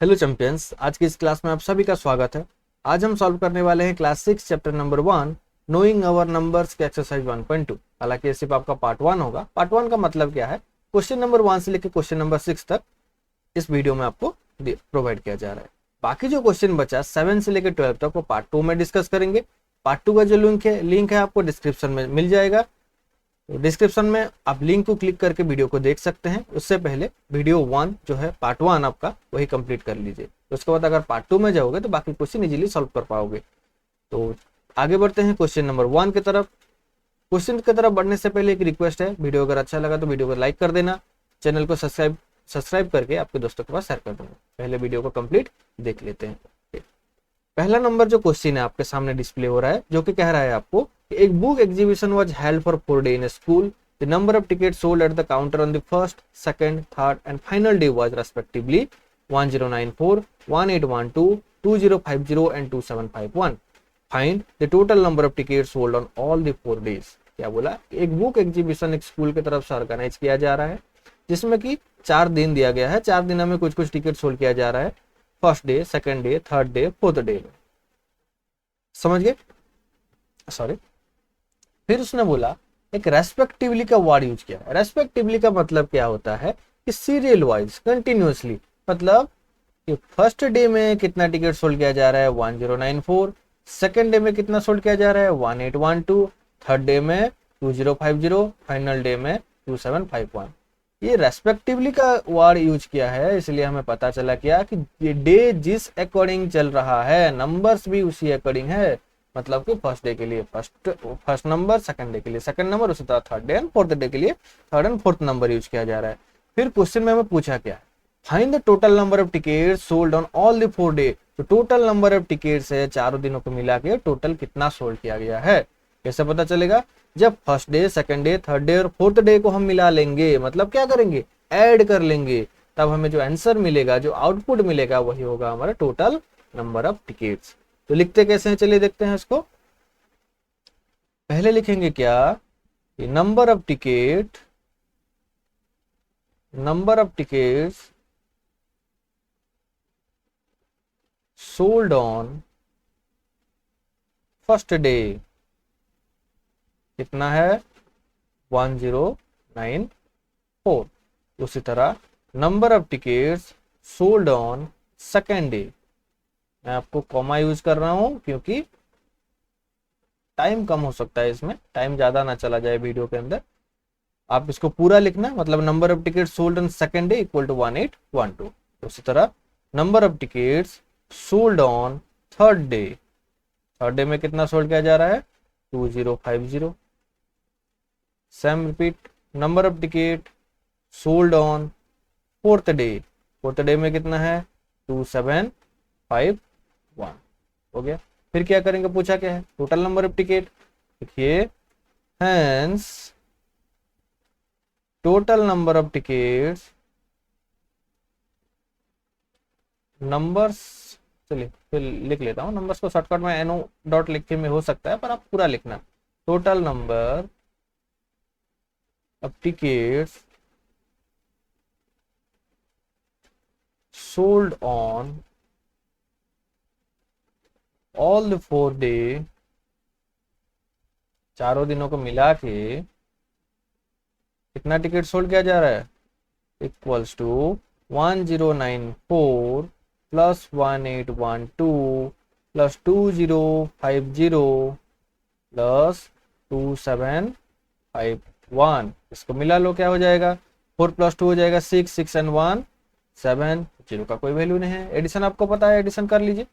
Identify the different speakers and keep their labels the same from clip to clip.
Speaker 1: Hello champions, आज की इस क्लास में आप सभी का स्वागत है। आज हम सॉल्व करने वाले हैं क्लास 6 चैप्टर नंबर 1 नोइंग अवर नंबर्स के एक्सरसाइज 1.2। हालांकि ये सिर्फ आपका पार्ट 1 होगा। पार्ट 1 का मतलब क्या है, क्वेश्चन नंबर 1 से लेकर क्वेश्चन नंबर 6 तक इस वीडियो में आपको प्रोवाइड किया जा रहा है। बाकी जो क्वेश्चन बचा 7 से लेकर 12 तक वो पार्ट 2 में डिस्कस करेंगे। पार्ट 2 का जो लिंक है आपको डिस्क्रिप्शन में मिल जाएगा। तो डिस्क्रिप्शन में आप लिंक को क्लिक करके वीडियो को देख सकते हैं। उससे पहले वीडियो 1 जो है पार्ट 1 आपका वही कंप्लीट कर लीजिए। उसके बाद अगर पार्ट 2 में जाओगे तो बाकी क्वेश्चन इजीली सॉल्व कर पाओगे। तो आगे बढ़ते हैं क्वेश्चन नंबर 1 की तरफ। क्वेश्चन की तरफ बढ़ने से पहले एक रिक्वेस्ट है, वीडियो अगर अच्छा लगा तो वीडियो को लाइक कर देना, चैनल को सब्सक्राइब करके आपके दोस्तों के पास शेयर कर देना। पहले वीडियो को कंप्लीट देख लेते हैं। पहला नंबर जो क्वेश्चन है आपके सामने डिस्प्ले हो रहा है, जो कि कह रहा है आपको कि एक book exhibition was held for 4 days in a school. The number of tickets sold at the counter on the first, second, third and final day was respectively 1094, 1812, 2050 and 2751। Find the total number of tickets sold on all the 4 days। क्या बोला, एक book exhibition एक school की तरफ से organise किया जा रहा है जिसमें कि 4 दिन दिया गया है। 4 दिन में कुछ कुछ टिकट सोल्ड किया जा रहा है, first day, second day, third day, fourth day में। समझ गए? सॉरी। फिर उसने बोला एक रेस्पेक्टिवली का वर्ड यूज किया। रेस्पेक्टिवली का मतलब क्या होता है कि सीरियल वाइज कंटिन्यूअसली, मतलब कि फर्स्ट डे में कितना टिकट सोल्ड किया जा रहा है 1094, सेकंड डे में कितना सोल्ड किया जा रहा है 1812, थर्ड डे में 2050, फाइनल डे में 2751। ये रेस्पेक्टिवली का वर्ड यूज किया है, इसलिए हमें पता चला क्या कि ये डे जिस अकॉर्डिंग चल रहा है नंबर्स भी उसी अकॉर्डिंग है। मतलब कि फर्स्ट डे के लिए फर्स्ट नंबर, सेकंड डे के लिए सेकंड नंबर, उसी तरह third day and fourth day के लिए third and fourth number use किया जा रहा है। फिर क्वेश्चन में हमें पूछा क्या है, find the total number of tickets sold on all the 4 day. तो टोटल नंबर ऑफ टिकट्स है, चारों दिनों को मिला के टोटल कितना सोल्ड किया गया है। कैसे पता चलेगा? जब first day, second day, third day और फोर्थ डे को हम मिला लेंगे, मतलब क्या करेंगे, ऐड कर लेंगे, तब हमें जो आंसर मिलेगा, जो आउटपुट मिलेगा, वही होगा हमारा टोटल नंबर ऑफ टिकट्स। तो लिखते कैसे हैं, चलिए देखते हैं इसको। पहले लिखेंगे क्या, number of tickets sold on first day कितना है 1094। उसी तरह number of tickets sold on second day, मैं आपको कॉमा यूज कर रहा हूं क्योंकि टाइम कम हो सकता है, इसमें टाइम ज्यादा ना चला जाए वीडियो के अंदर। आप इसको पूरा लिखना, मतलब number of tickets sold on second day equal to 1812। उसी तरह number of tickets sold on third day में कितना सोल्ड किया जा रहा है 2050। Same repeat, number of ticket sold on fourth day में कितना है 2751। हो गया। फिर क्या करेंगे, पूछा क्या है, टोटल नंबर ऑफ टिकट। देखिए, hence total number of tickets, numbers, चलिए फिर लिख लेता हूं। नंबर्स को शॉर्टकट में एनओ डॉट लिख के में हो सकता है, पर आप पूरा लिखना। Total number of tickets sold on all the 4 day, चारों दिनों को मिला के कितना टिकट सोल्ड किया जा रहा है, equals to 1094 plus 1812 plus 2050 plus 2751। इसको मिला लो, क्या हो जाएगा, 4 + 2 हो जाएगा 6, 6 and 1 7। जीरो का कोई वैल्यू नहीं है। एडिशन आपको पता है, एडिशन कर लीजिए।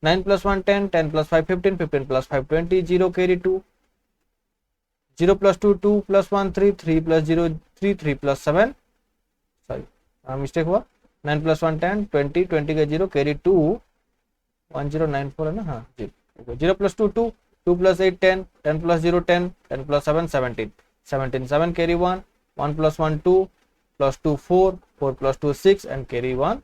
Speaker 1: 9 + 1 10, 10 + 5 15, 15 + 5 20, 0 कैरी 2, 0 + 2 2 + 1 3, 3 + 0 3, 3 + 7, सॉरी मिस्टेक हुआ, 9 + 1 10, 20, 20 का 0 कैरी 2, 1094 है ना, हाँ जी। 0 + 2 2, 2 + 8 10, 10 + 0 10, 10 + 7 17, 17 7 carry 1, 1 + 1 2 + 2 4, 4 + 2 6 and carry 1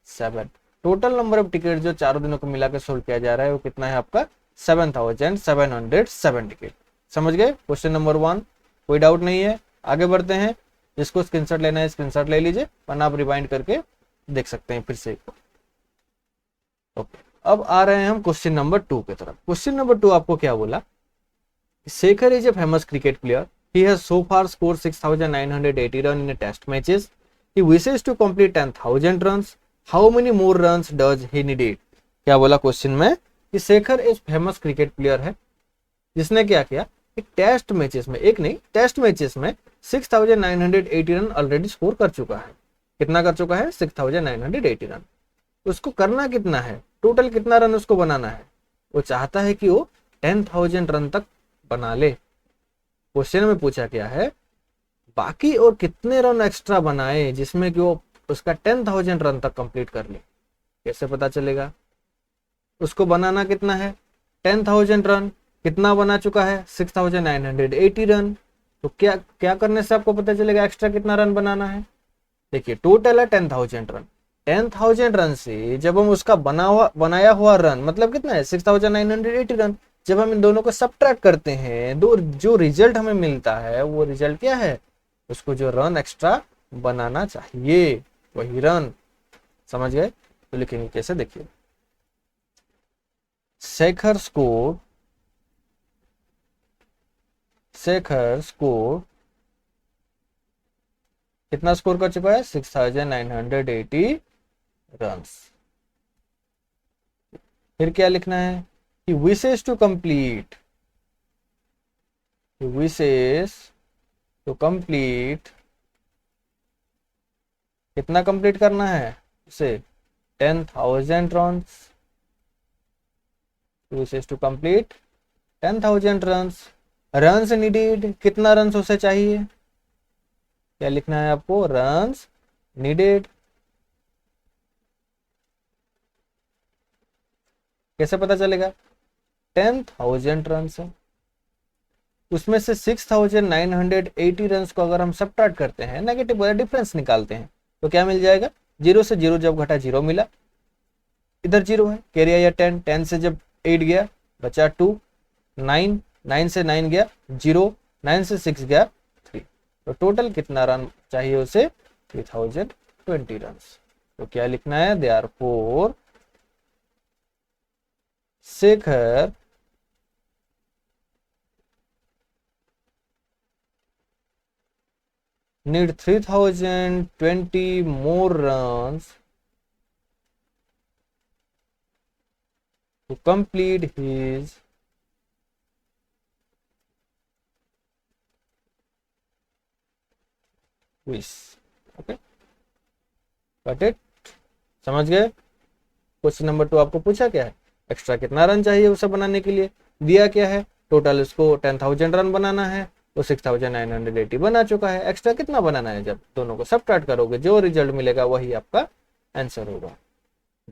Speaker 1: 7। Total number of ticket जो चारों दिनों को मिलाकर सोल्व किया जा रहा है वो कितना है आपका 7707 टिकट। समझ गए क्वेश्चन नंबर 1? कोई डाउट नहीं है। आगे बढ़ते हैं। जिसको स्क्रीनशॉट लेना है स्क्रीनशॉट ले लीजिए, वरना आप रिवाइंड करके देख सकते हैं फिर से। ओके, अब आ रहे हैं हम क्वेश्चन नंबर 2 की तरफ। क्वेश्चन नंबर 2 आपको क्या बोला, Shekhar is a famous cricket player, he has so far scored 6980 run in a test matches, he wishes to complete 10,000 runs, how many more runs does he need? क्या बोला question में कि शेखर एक फेमस क्रिकेट प्लेयर है जिसने क्या किया, एक टेस्ट मैचेस में, एक नहीं टेस्ट मैचेस में 6980 रन ऑलरेडी स्कोर कर चुका है। कितना कर चुका है, 6980 रन। उसको करना कितना है, टोटल कितना रन उसको बनाना है, वो चाहता है कि वो 10,000 रन तक बना ले। क्वेश्चन में पूछा क्या है, बाकी और कितने रन एक्स्ट्रा बनाए जिसमें कि वो उसका 10,000 रन तक कंप्लीट कर ले। कैसे पता चलेगा, उसको बनाना कितना है, 10,000 रन, कितना बना चुका है, 6980 रन। तो क्या क्या करने से आपको पता चलेगा एक्स्ट्रा कितना रन बनाना है। देखिए टोटल है 10,000 रन, 10,000 रन से जब हम उसका बनाया हुआ रन मतलब कितना है, 6980 रन, जब हम इन दोनों को सब्ट्रैक्ट करते हैं दो, जो रिजल्ट हमें मिलता है वो रिजल्ट क्या है, उसको जो रन एक्स्ट्रा बनाना चाहिए वही रन। समझ गए, तो लिखेंगे कैसे, देखिए शेखर स्कोर कितना स्कोर कर चुका है, 6980 रन। फिर क्या लिखना है, he wishes to complete कितना कंप्लीट करना है उसे, 10,000 runs, wishes to complete 10,000 runs। Runs needed, कितना रन्स उसे चाहिए, क्या लिखना है आपको, रन्स नीडेड। कैसे पता चलेगा, 10,000 रन्स है, उसमें से 6980 रन्स को अगर हम सब्ट्रैक्ट करते हैं, नेगेटिव वाला डिफरेंस निकालते हैं, तो क्या मिल जाएगा, 0 से 0 जब घटा 0 मिला, इधर 0 है, कैरी आया 10, 10 से जब 8 गया बचा 2, 9, 9 से 9 गया 0, 9 से 6 गया 3, तो टोटल कितना रन चाहिए उसे, 3020 रन। तो क्या लिखना है, therefore Shekhar need 3020 more runs to complete his wish। Okay, got it, समझ गए। क्वेश्चन नंबर 2 आपको पूछा क्या है, एक्स्ट्रा कितना रन चाहिए उसे बनाने के लिए, दिया क्या है, टोटल इसको 10,000 रन बनाना है, तो 6980 बना चुका है, एक्स्ट्रा कितना बनाना है, जब दोनों को सब्ट्रैक्ट करोगे जो रिजल्ट मिलेगा वही आपका आंसर होगा।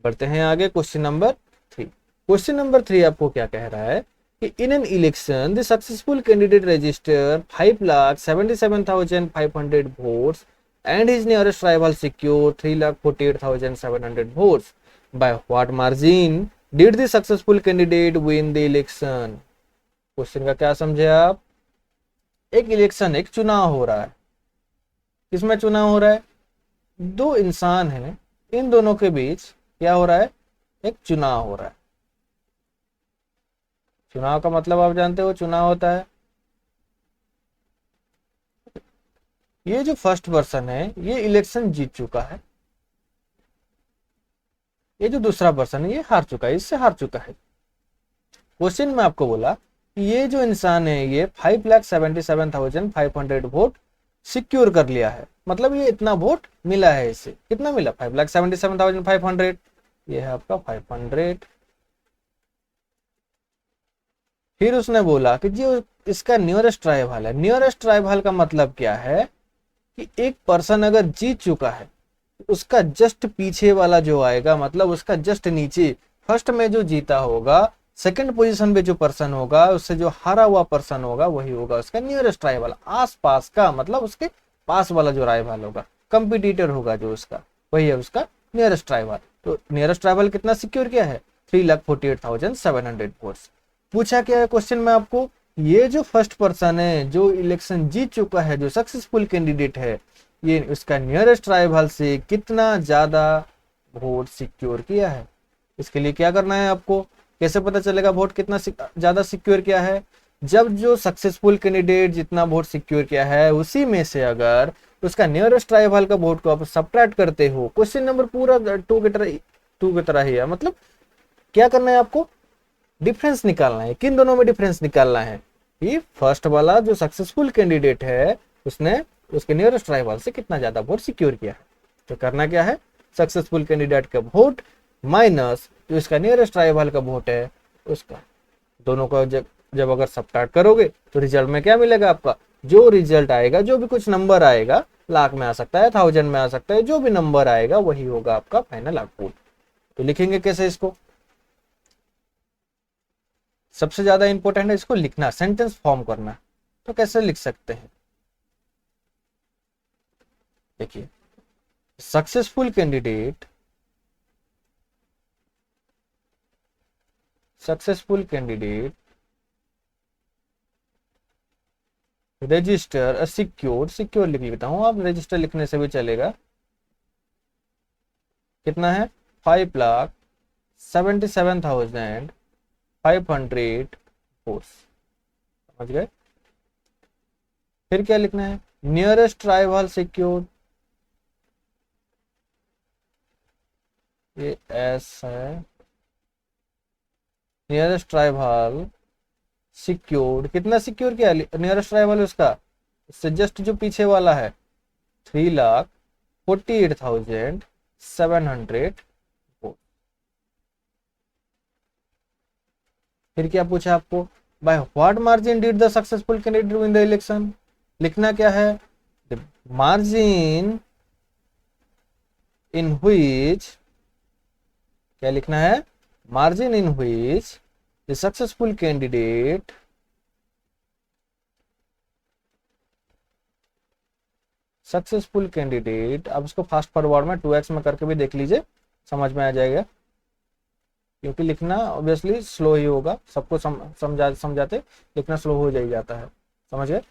Speaker 1: बढ़ते हैं आगे, क्वेश्चन नंबर 3। क्वेश्चन नंबर 3 आपको क्या कह रहा है कि in an election the successful candidate register 5,77,500 votes and his nearest rival secure 3,48,700 votes. By what margin did the successful candidate win the election. Question का क्या समझे आप, एक इलेक्शन, एक चुनाव हो रहा है, किसमें चुनाव हो रहा है, दो इंसान हैं, इन दोनों के बीच क्या हो रहा है, एक चुनाव हो रहा है। चुनाव का मतलब आप जानते हो, चुनाव होता है, ये जो फर्स्ट पर्सन है ये इलेक्शन जीत चुका है, ये जो दूसरा पर्सन है ये हार चुका है, इससे हार चुका है। क्वेश्चन में आपको बोला ये जो इंसान है ये 5,77,500 वोट सिक्योर कर लिया है, मतलब ये इतना वोट मिला है, इससे कितना मिला, 5,77,500, ये है आपका 500। फिर उसने बोला कि जो इसका नियरेस्ट ट्राइबल है, नियरेस्ट ट्राइबल का मतलब क्या है कि एक पर्सन अगर जीत चुका है उसका जस्ट पीछे वाला जो आएगा, मतलब उसका जस्ट नीचे, फर्स्ट में जो जीता होगा, सेकंड पोजीशन पे जो पर्सन होगा उससे जो हारा हुआ पर्सन होगा वही होगा उसका नियरेस्ट राइवल, आस पास का, मतलब उसके पास वाला जो राइवल होगा, कंपटीटर होगा जो उसका, वही है उसका नियरेस्ट राइवल। तो नियरेस्ट राइवल कितना सिक्योर किया है, 3,48,700 वोट्स। पूछा क्या है क्वेश्चन में आपको, ये जो फर्स्ट पर्सन है जो इलेक्शन जीत चुका है, जो सक्सेसफुल कैंडिडेट है, ये उसका नियरेस्ट राइवल से कितना ज्यादा वोट सिक्योर किया है। इसके लिए क्या करना है आपको, कैसे पता चलेगा वोट कितना ज्यादा सिक्योर किया है, जब जो सक्सेसफुल कैंडिडेट जितना वोट सिक्योर किया है उसी में से अगर उसका नियरेस्ट ट्राइबल का वोट को आप सबट्रैक्ट करते हो, क्वेश्चन नंबर पूरा टू की तरह ही है। मतलब क्या करना है आपको, डिफरेंस निकालना है। किन दोनों में डिफरेंस निकालना है कि फर्स्ट वाला जो सक्सेसफुल कैंडिडेट है उसने उसके नियरेस्ट ट्राइबल से कितना ज्यादा वोट सिक्योर किया है। तो करना क्या है, सक्सेसफुल कैंडिडेट का वोट माइनस जो इसका नियरेस्ट ट्राइबल का वोट है उसका, दोनों का जब अगर सबट्रैक्ट करोगे तो रिजल्ट में क्या मिलेगा आपका, जो रिजल्ट आएगा, जो भी कुछ नंबर आएगा, लाख में आ सकता है, 1000 में आ सकता है, जो भी नंबर आएगा वही होगा आपका फाइनल आउटपुट। तो लिखेंगे कैसे इसको, सबसे ज्यादा इंपॉर्टेंट है इसको लिखना, सेंटेंस फॉर्म करना। तो कैसे लिख सकते हैं, देखिए सक्सेसफुल कैंडिडेट रजिस्टर सिक्योर लिख लेता हूं, आप रजिस्टर लिखने से भी चलेगा। कितना है, 5,77,500 वोट्स, समझ गए। फिर क्या लिखना है, नियरेस्ट ट्राइबल सिक्योर्ड, ये एस है, नियरेस्ट ट्राइबल सिक्योर्ड, कितना सिक्योर किया नियरेस्ट ट्राइबल उसका, इससे जस्ट जो पीछे वाला है 3,48,700 वोट। फिर क्या पूछा आपको, by what margin did the successful candidate win the election, लिखना क्या है, मार्जिन इन व्हिच, क्या लिखना है, margin in which the successful candidate आप इसको फास्ट फॉरवर्ड में 2x में करके भी देख लीजिए, समझ में आ जाएगा, क्योंकि लिखना ऑब्वियसली स्लो ही होगा, सबको समझाते लिखना स्लो हो जाता है, समझ गए।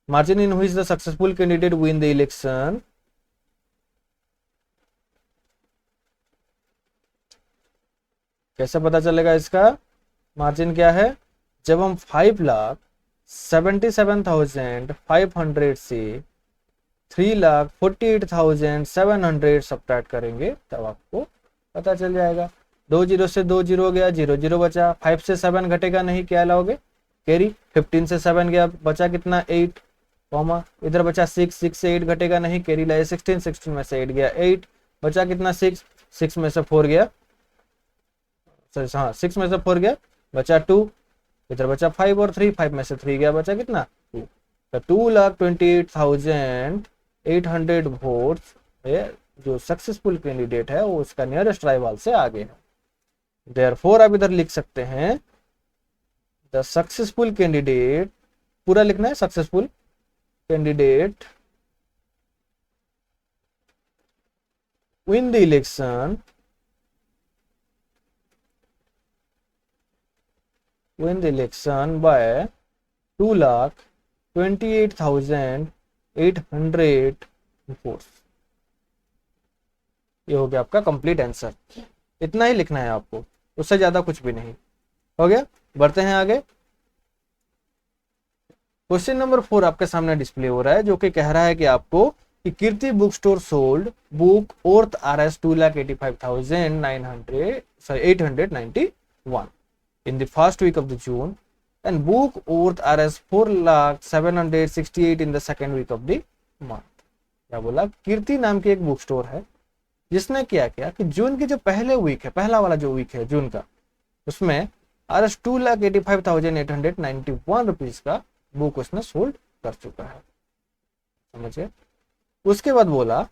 Speaker 1: Margin in which the successful candidate win the election, कैसे पता चलेगा इसका मार्जिन क्या है, जब हम 5,77,500 से 3,48,700 सब्ट्रैक्ट करेंगे तब आपको पता चल जाएगा। 2 जीरो से 2 जीरो गया, 0 बचा, 5 से 7 घटेगा नहीं, क्या लाओगे कैरी, 15 से 7 गया, बचा कितना 8, कॉमा इधर बचा 6 से 8 घटेगा नहीं, कैरी लाए 16 में से 8 गया 8, बचा कितना 6 में से 4 गया, हाँ 6 में से 4 गया, बचा 2, इधर बचा 5 और 3, 5 में से 3 गया, बचा कितना 2, तो 2,28,800 वोट्स जो सक्सेसफुल कैंडिडेट है वो उसका नियरेस्ट ट्राइबल से आगे है। देयरफॉर आप इधर लिख सकते हैं द सक्सेसफुल कैंडिडेट, पूरा लिखना है, successful candidate win the election by 2,28,800 votes. ये हो गया आपका कंप्लीट आंसर, इतना ही लिखना है आपको, उससे ज्यादा कुछ भी नहीं, हो गया। बढ़ते हैं आगे, क्वेश्चन नंबर 4 आपके सामने डिस्प्ले हो रहा है, जो कि कह रहा है कि आपको कि Kirti book store sold book worth RS 2,85,891 in the first week of the June and book worth RS 4,768 in the second week of the month। क्या बोला, कीर्ति नाम की एक बुक स्टोर है जिसने क्या किया कि जून के जो पहले वीक है, पहला वाला जो वीक है जून का, उसमें RS 2,85,891 रुपीज का बुक उसने सोल्ड कर चुका है, समझे। उसके बाद बोला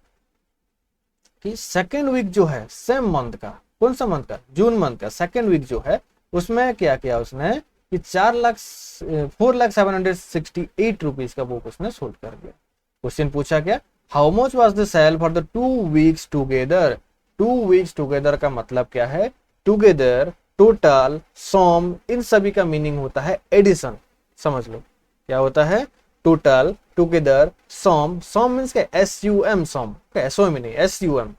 Speaker 1: कि सेकेंड वीक जो है सेम मंथ का, कौन सा मंथ का, जून मंथ का सेकेंड वीक जो है, उसमें क्या किया उसने कि 4,0768 रुपीज का बुक उसने सोल्ड कर दिया। क्वेश्चन पूछा क्या, how much was the sale for the 2 weeks together. 2 weeks together का मतलब क्या है, टुगेदर, टोटल, सम, इन सभी का मीनिंग होता है एडिशन, समझ लो क्या होता है, टोटल, टुगेदर, सम मीन्स क्या, SUM, सम SOM नहीं, SUM,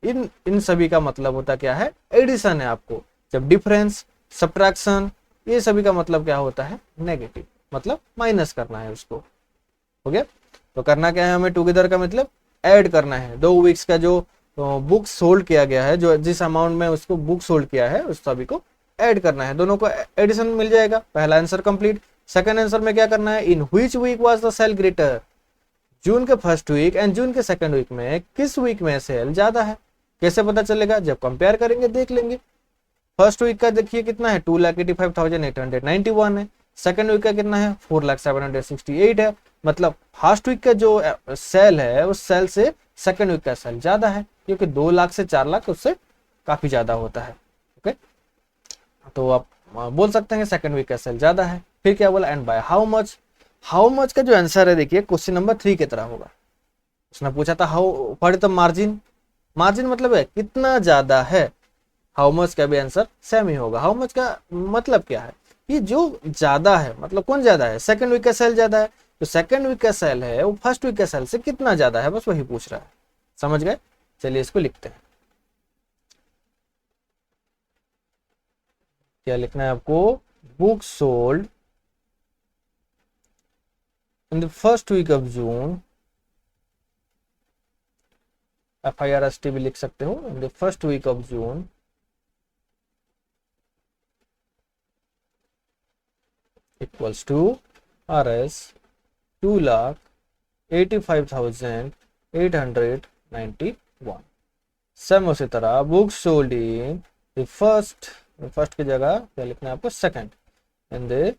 Speaker 1: इन इन सभी का मतलब होता क्या है, एडिशन है आपको। जब डिफरेंस, सब्ट्रैक्शन, ये सभी का मतलब क्या होता है, नेगेटिव, मतलब माइनस करना है उसको। हो गया। तो करना क्या है हमें, टुगेदर का मतलब ऐड करना है। 2 वीक्स का जो बुक सोल्ड किया गया है, जो जिस अमाउंट में उसको बुक सोल्ड किया है उस सभी को ऐड करना है, दोनों को एडिशन मिल जाएगा। पहला आंसर कंप्लीट। सेकंड आंसर में क्या करना है, in which week was the sale greater, जून के फर्स्ट वीक एंड जून के सेकंड वीक में किस वीक में सेल ज्यादा है। कैसे पता चलेगा, जब कंपेयर करेंगे देख लेंगे। फर्स्ट वीक का देखिए कितना है, 2,85,891 है। सेकंड वीक का कितना है, 4,07,68 है। मतलब फर्स्ट वीक का जो सेल है उस सेल से सेकंड वीक का सेल ज्यादा है, क्योंकि 2 लाख से 4 लाख उससे काफी ज्यादा होता है। ओके, तो आप बोल सकते हैं सेकंड वीक का सेल ज्यादा है। फिर क्या बोला, and by how much. How much का जो आंसर है देखिए क्वेश्चन नंबर 3 की तरह होगा। उसने पूछा था how for the margin, margin मतलब है कितना ज्यादा है। हाउ मच का भी आंसर सेम ही होगा। हाउ मच का मतलब क्या है, ये जो ज्यादा है मतलब कौन ज्यादा है, सेकंड वीक का सेल ज्यादा है। तो सेकंड वीक का सेल है वो फर्स्ट वीक का सेल से कितना ज्यादा है, बस वही पूछ रहा है। समझ गए। चलिए इसको लिखते हैं। क्या लिखना है आपको, book sold in the first week of June, FIRST भी लिख सकते हो, in the first week of June equals to RS 2,85,891। Same उसी तरह book sold in the first की जगह क्या लिखना है आपको, second, in the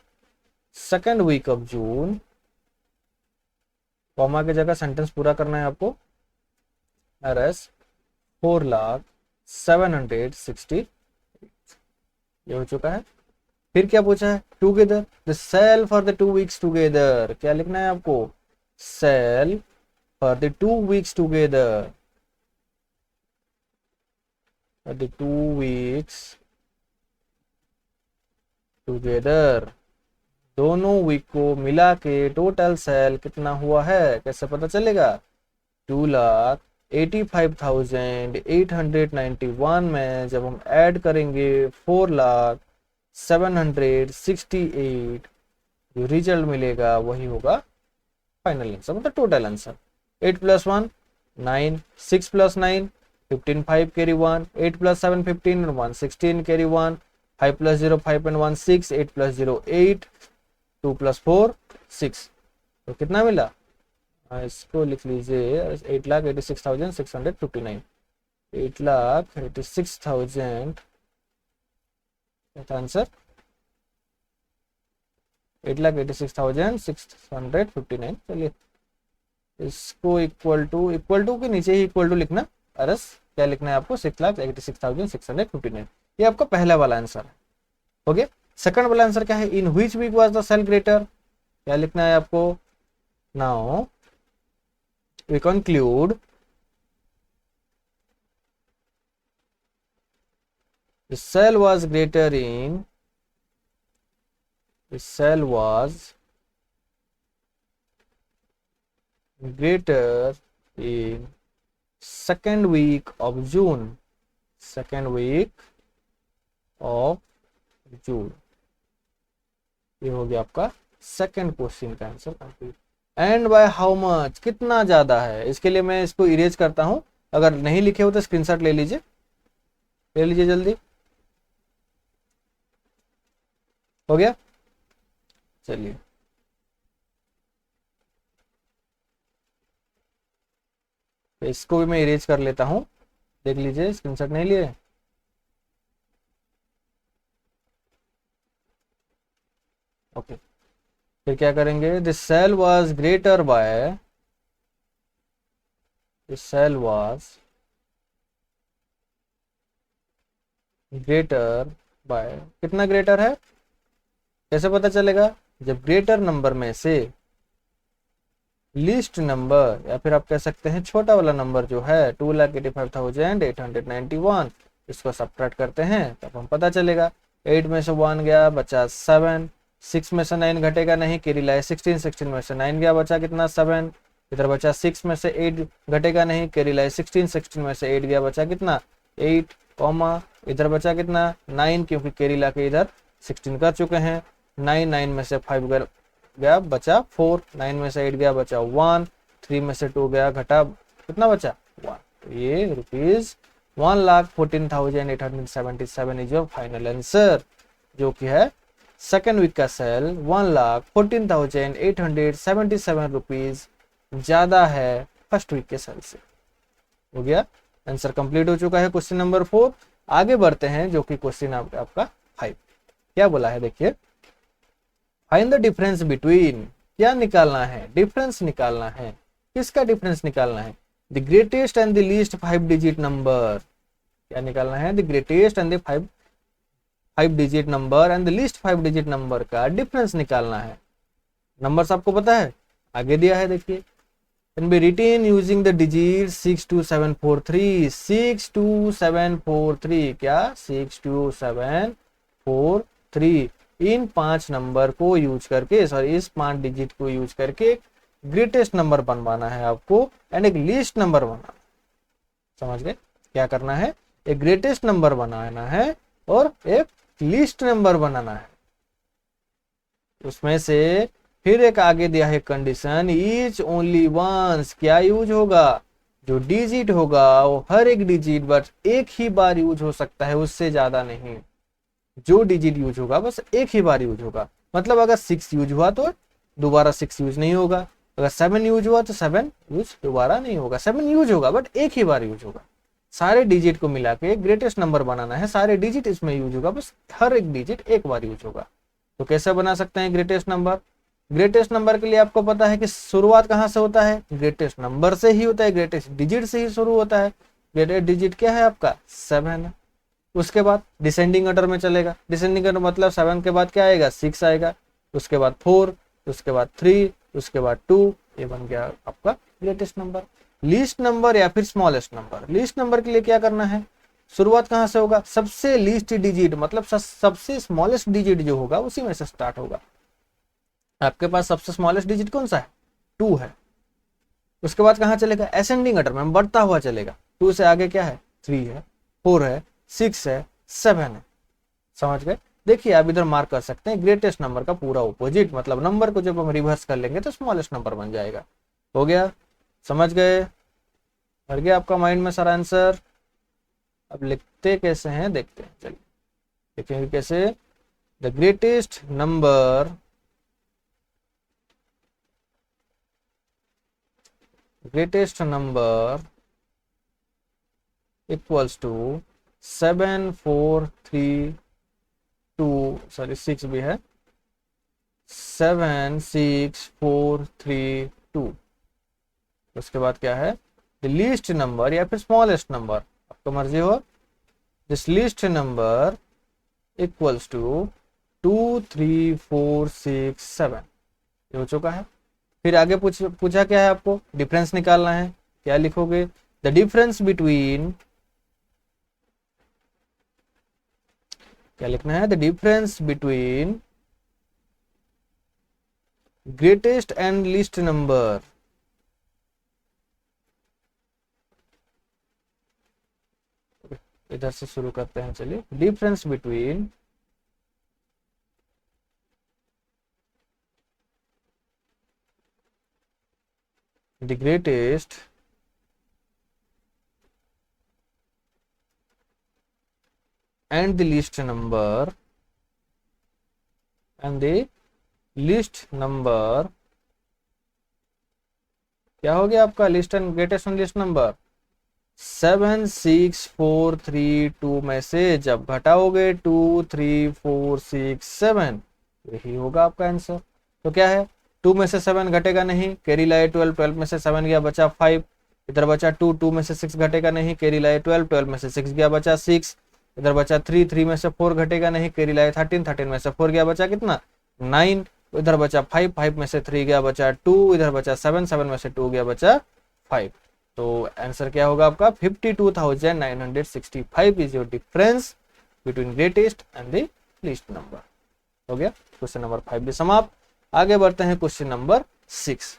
Speaker 1: second week of June, comma की जगह सेंटेंस पूरा करना है आपको, RS 4,07,60 ये हो चुका है। फिर क्या पूछा है, together the sale for the 2 weeks together, क्या लिखना है आपको, sale for the 2 weeks together, for the 2 weeks together, दोनों वीक को मिला के टोटल सेल कितना हुआ है, कैसे पता चलेगा, 2,85,891 में जब हम ऐड करेंगे 4,07,68, जो रिजल्ट मिलेगा वही होगा फाइनल आंसर, मतलब total answer. 8 + 1 9, 6 + 9 15, 5 carry 1, 8 + 7 15 and 1 16 carry 1, 5 + 0 5 and 1 6, 8 + 0 8, 2 + 4 6, तो कितना मिला, इसको लिख लीजिए 8,86,659, 8,86,000 आंसर 8,86,659। चलिए इसको इक्वल टू के नीचे ही इक्वल टू लिखना, अरस क्या लिखना है आपको, 6,86,659, ये आपका पहला वाला आंसर है। हो गया। सेकंड वाला आंसर क्या है, in which week was the sale greater, क्या लिखना है आपको, now we conclude the cell was greater in second week of June, ये हो गया आपका सेकंड क्वेश्चन का answer complete. And by how much, कितना ज्यादा है, इसके लिए मैं इसको इरेज करता हूं, अगर नहीं लिखे हो तो स्क्रीनशॉट ले लीजिए जल्दी। हो गया। चलिए तो इसको भी मैं इरेज कर लेता हूं, देख लीजिए, स्क्रीनशॉट नहीं लिए। ओके, फिर क्या करेंगे, this sale was greater by, कितना ग्रेटर है, कैसे पता चलेगा, जब ग्रेटर नंबर में से लीस्ट नंबर, या फिर आप कह सकते हैं छोटा वाला नंबर जो है 2,85,891, इसको सब्ट्रैक्ट करते हैं तब हम पता चलेगा। 8 में से 1 गया बचा 7, 6 में से 9 घटेगा नहीं, कैरी लाए 16 में से 9 गया बचा कितना 7, इधर बचा 6 में से 8 घटेगा नहीं, कैरी लाए 16, 16 में से 8 गया, बचा कितना 8 कॉमा इधर बचा कितना 9, क्योंकि कैरी ला के इधर 16 कर चुके हैं। 9 9 में से 5 गया, बचा 4, 9 में से 8 गया, बचा 1, 3 में से 2 गया, घटा कितना बचा 1। तो ये rupees 1,14,877 is your final answer, जो कि है सेकेंड वीक का सेल 1,14,877 रुपीज ज्यादा है फर्स्ट वीक के सेल से। हो गया, आंसर कंप्लीट हो चुका है क्वेश्चन नंबर 4। आगे बढ़ते हैं जो कि क्वेश्चन आपका 5। क्या बोला है देखिए, फाइंड द डिफरेंस बिटवीन, क्या निकालना है, डिफरेंस निकालना है, किसका डिफरेंस निकालना है, the greatest and the least 5 digit number. क्या निकालना है, the greatest and the 5 digit number and the least 5 digit number का डिफरेंस निकालना है। नंबर्स आपको पता है, आगे दिया है देखिए, can be written using the digit 62743, 62743, क्या 62743, इन 5 नंबर को यूज करके, सॉरी इस 5 डिजिट को यूज करके ग्रेटेस्ट नंबर बनवाना है आपको एंड एक लीस्ट नंबर बनाना। समझ गए, क्या करना है, एक ग्रेटेस्ट नंबर बनाना है और एक लीस्ट नंबर बनाना है। उसमें से फिर एक आगे दिया है कंडीशन, ईच ओनली वंस, क्या यूज होगा, जो डिजिट होगा वो हर एक डिजिट बस एक ही बार यूज हो सकता है, उससे ज्यादा नहीं। जो डिजिट यूज होगा बस एक ही बार यूज होगा, मतलब अगर 6 यूज हुआ तो दोबारा 6 यूज नहीं होगा, अगर 7 यूज हुआ तो 7 यूज दोबारा नहीं होगा, 7 यूज होगा बट एक ही बार यूज होगा। सारे डिजिट को मिला के ग्रेटेस्ट नंबर बनाना है, सारे डिजिट इसमें यूज होगा, बस हर एक डिजिट एक बार यूज होगा। तो कैसे बना सकते हैं ग्रेटेस्ट नंबर, ग्रेटेस्ट नंबर के लिए आपको पता है कि शुरुआत कहां से होता है, ग्रेटेस्ट नंबर से ही होता है, ग्रेटेस्ट डिजिट से ही शुरू होता है। ग्रेटेस्ट डिजिट क्या है आपका 7 है। उसके बाद डिसेंडिंग ऑर्डर में चलेगा, डिसेंडिंग ऑर्डर मतलब 7 के बाद क्या आएगा 6 आएगा, उसके बाद 4, उसके बाद 3, उसके बाद 2, ये बन गया आपका ग्रेटेस्ट नंबर। लीस्ट नंबर या फिर स्मॉलेस्ट नंबर, लीस्ट नंबर के लिए क्या करना है, शुरुआत कहां से होगा, सबसे लीस्ट डिजिट मतलब सबसे स्मॉलेस्ट डिजिट जो होगा उसी में से स्टार्ट होगा। आपके पास सबसे स्मॉलेस्ट डिजिट कौन सा है 2 है, उसके बाद कहां चलेगा असेंडिंग ऑर्डर में बढ़ता हुआ चलेगा, 2 से आगे क्या है 3 है, 4 है, 6 है, 7 है। समझ गए, देखिए आप इधर मार्क कर सकते हैं ग्रेटेस्ट नंबर का पूरा ऑपोजिट, मतलब नंबर को जब हम रिवर्स कर लेंगे तो स्मॉलेस्ट नंबर बन जाएगा। हो गया, समझ गए, भर गया आपका माइंड में सारा आंसर। अब लिखते कैसे हैं देखते हैं, चलिए देखेंगे कैसे। The greatest number equals to 6 भी है 76432। उसके बाद क्या है द लीस्ट नंबर या फिर स्मॉलेस्ट नंबर, आपको मर्जी हो। This least number equals to 23467, ये हो चुका है। फिर आगे पूछा क्या है, आपको डिफरेंस निकालना है। क्या लिखोगे, द डिफरेंस बिटवीन, क्या लिखना है, the difference between greatest and least number. इधर से शुरू करते हैं, चलिए। Difference between the greatest and the least number क्या हो गया आपका list and greatest and list number 76432 में से जब घटाओगे 23467, यही होगा आपका आंसर। तो क्या है 2 में से 7 घटेगा नहीं, कैरी लाए 12, 12 में से 7 गया बचा 5, इधर बचा 2, 2 में से 6 घटेगा नहीं, कैरी लाए 12, 12 में से 6 गया बचा 6, इधर बचा 3, 3 में से 4 घटेगा नहीं, कैरी लाए 13, 13 में से 4 गया बचा कितना 9, इधर बचा 5, 5 में से 3 गया बचा 2, इधर बचा 7, 7 में से 2 गया बचा 5। तो आंसर क्या होगा आपका 52,965 is your difference between greatest and the least number. हो गया क्वेश्चन नंबर 5 भी समाप्त। आगे बढ़ते हैं क्वेश्चन नंबर 6।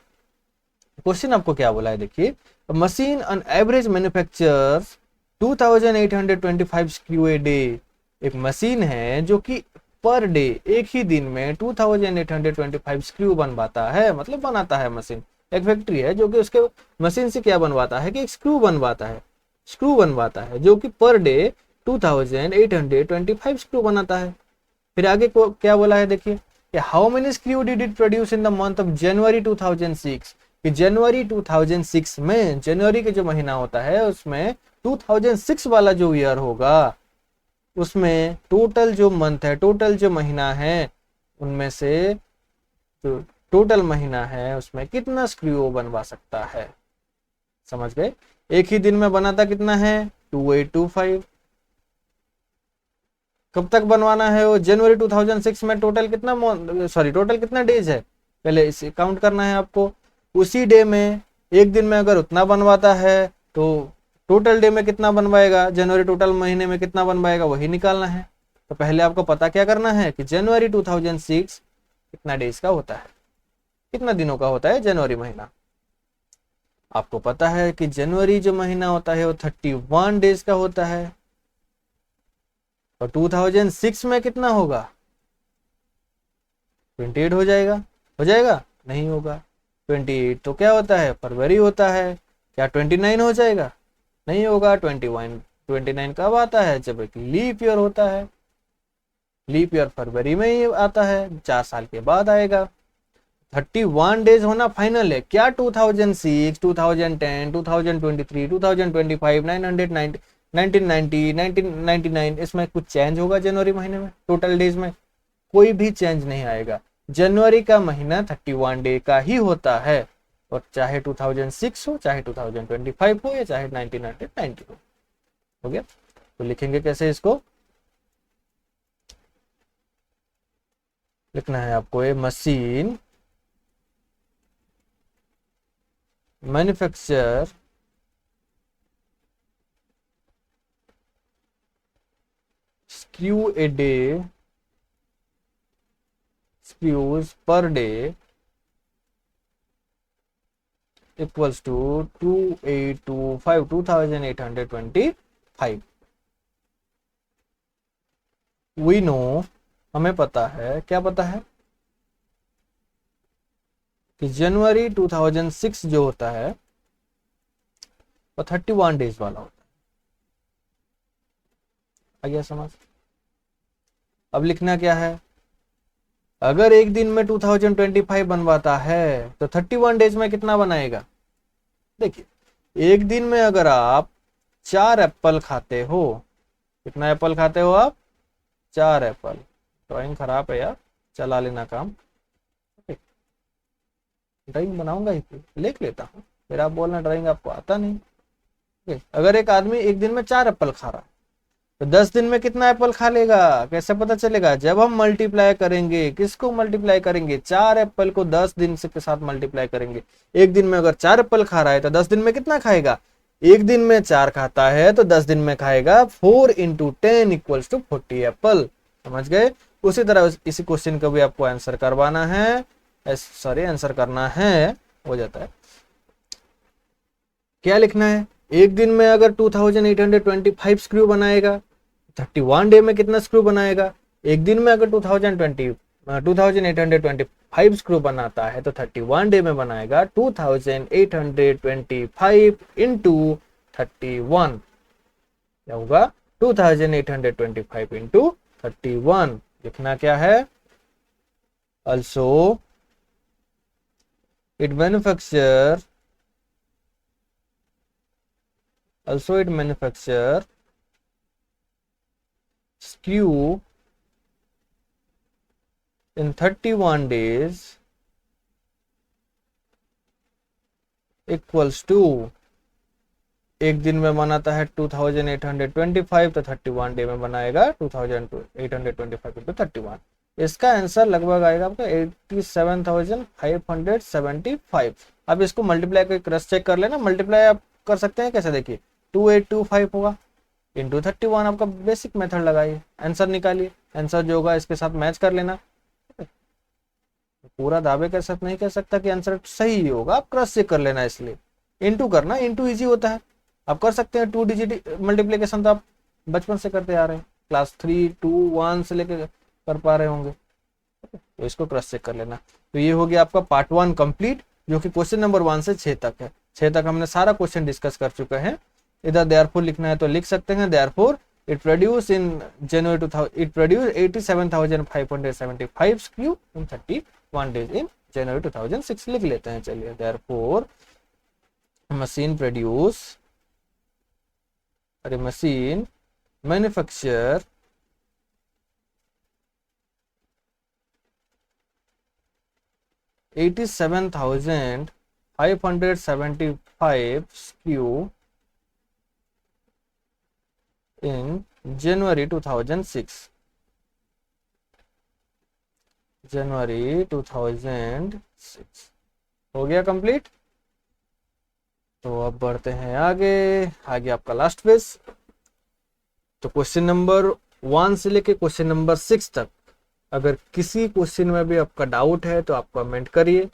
Speaker 1: क्वेश्चन आपको क्या बोला है, देखिए machine on average manufactures 2825 screw a day. एक मशीन है जो कि पर डे, एक ही दिन में 2825 स्क्रू बनवाता है, मतलब बनाता है मशीन। एक फैक्ट्री है जो कि उसके मशीन से क्या बनवाता है कि एक स्क्रू बनवाता है, स्क्रू बनवाता है जो कि पर डे 2825 स्क्रू बनाता है। फिर आगे को क्या बोला है, देखिए how many screw did it produce in the month of January 2006। कि जनवरी 2006 में, जनवरी के जो महीना होता है उसमें 2006 वाला जो ईयर होगा उसमें टोटल जो मंथ है, टोटल जो महीना है, उनमें से जो टोटल महीना है उसमें कितना स्क्रू बनवा सकता है। समझ गए? एक ही दिन में बनाता कितना है 2825। कब तक बनवाना है वो, जनवरी 2006 में टोटल कितना, टोटल कितना डेज है, पहले इसे काउंट करना है आपको। उसी डे में, एक दिन में अगर उतना बनवाता है तो टोटल डे में कितना बनवाएगा, जनवरी टोटल महीने में कितना बनवाएगा वही निकालना है। तो पहले आपको पता क्या करना है कि जनवरी 2006 कितना डेज का होता है, कितना दिनों का होता है जनवरी महीना। आपको पता है कि जनवरी जो महीना होता है वो 31 डेज का होता है, और 2006 में कितना होगा 28 हो जाएगा, हो जाएगा नहीं होगा। 28 तो क्या होता है, फरवरी होता है, क्या 29 हो जाएगा, नहीं होगा। 29 कब आता है, जब एक लीप ईयर होता है। लीप ईयर फरवरी में ही आता है, 4 साल के बाद आएगा। 31 डेज होना फाइनल है क्या, 2006, 2010, 2023, 2025, 990, 1990, 1999, इसमें कुछ चेंज होगा जनवरी महीने में, टोटल डेज में कोई भी चेंज नहीं आएगा। जनवरी का महीना 31 डे का ही होता है, और चाहे 2006 हो, चाहे 2025 हो, या चाहे 1990 हो गया। तो लिखेंगे कैसे इसको, लिखना है आपको a machine manufacture screw a day, screws per day equals to 2825। We know, हमें पता है, क्या पता है कि जनवरी 2006 जो होता है वो 31 डेज वाला होता है। आ गया समझ? अब लिखना क्या है, अगर एक दिन में 2025 बनवाता है तो 31 डेज में कितना बनाएगा। देखिए एक दिन में अगर आप 4 एप्पल खाते हो, कितना एप्पल खाते हो आप, 4 एप्पल। ड्राइंग खराब है यार, चला लेना काम। ड्राइंग बनाऊंगा ही, लिख लेता हूँ, फिर आप बोलना ड्राइंग आपको आता नहीं। अगर एक आदमी एक दिन में 4 एप्पल खा रहा है तो 10 दिन में कितना एप्पल खा लेगा, कैसे पता चलेगा, जब हम मल्टीप्लाई करेंगे, किसको मल्टीप्लाई करेंगे, 4 एप्पल को 10 दिन से के साथ मल्टीप्लाई करेंगे। एक दिन में अगर 4 एप्पल खा रहा है तो 10 दिन में कितना खाएगा, एक दिन में 4 खाता है तो 10 दिन में खाएगा 4 इंटू 10 इक्वल्स टू 40 एप्पल। समझ गए? उसी तरह इसी क्वेश्चन का भी आपको आंसर करवाना है, आंसर करना है, हो जाता है। क्या लिखना है, एक दिन में अगर 2825 स्क्रू बनाएगा, 31 डे में कितना स्क्रू बनाएगा। एक दिन में अगर 2825 स्क्रू बनाता है तो 31 डे में बनाएगा 2825 इंटू 31, क्या होगा 2825 इंटू 31। लिखना क्या है, also it manufacture screw in 31 days equals to, एक दिन में बनाता है 2825 तो 31 डे में बनाएगा 2825 इंटू 31। इसका आंसर लगभग आएगा आपका 87,575। अब इसको मल्टीप्लाई करके क्रॉस चेक कर लेना, मल्टीप्लाई आप कर सकते हैं कैसे, देखिए 2825 होगा इंटू 31, आपका बेसिक मेथड लगाइए, आंसर निकालिए, आंसर जो होगा इसके साथ मैच कर लेना। पूरा दावे के साथ नहीं कह सकता कि आंसर सही ही होगा, आप क्रॉस चेक कर लेना। इसलिए इनटू करना, इनटू इजी होता है, आप कर सकते हैं। 2 डिजिट मल्टीप्लीकेशन तो आप बचपन से करते आ रहे हैं, क्लास 3 2 1 से लेकर कर पा रहे होंगे, तो इसको क्रॉस चेक कर लेना। तो ये हो गया आपका पार्ट 1 कंप्लीट, जो कि क्वेश्चन नंबर 1 से 6 तक है। 6 तक हमने सारा क्वेश्चन डिस्कस कर चुके हैं। इधर देयरफॉर लिखना है तो लिख सकते हैं, therefore it produced in January 2000, it produced 87,575 SKU in 31 days in January 2006 लिख लेते हैं। चलिए, therefore machine produce, अरे machine manufacture 87,575 SKU in January 2006, January 2006 हो गया कंप्लीट। तो अब बढ़ते हैं आगे। आगे आपका लास्ट पेज। तो क्वेश्चन नंबर 1 से लेके क्वेश्चन नंबर 6 तक अगर किसी क्वेश्चन में भी आपका डाउट है तो आप कमेंट करिए।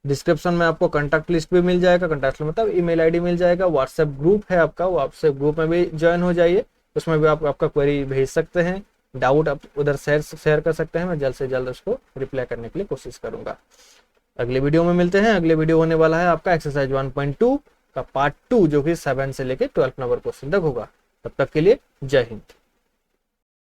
Speaker 1: डिस्क्रिप्शन में आपको कॉन्टैक्ट लिस्ट भी मिल जाएगा, कॉन्टैक्ट मतलब ईमेल आईडी मिल जाएगा। व्हाट्सएप ग्रुप है आपका, व्हाट्सएप ग्रुप में भी ज्वाइन हो जाइए, उसमें भी आप आपका क्वेरी भेज सकते हैं, डाउट आप उधर शेयर कर सकते हैं। मैं जल्द से जल्द उसको रिप्लाई करने के लिए कोशिश करूंगा। अगले वीडियो में मिलते हैं। अगले वीडियो होने वाला है आपका एक्सरसाइज 1.2 का पार्ट 2, जो कि 7 से लेके 12 नंबर क्वेश्चन तक होगा। तब तक के लिए जय हिंद।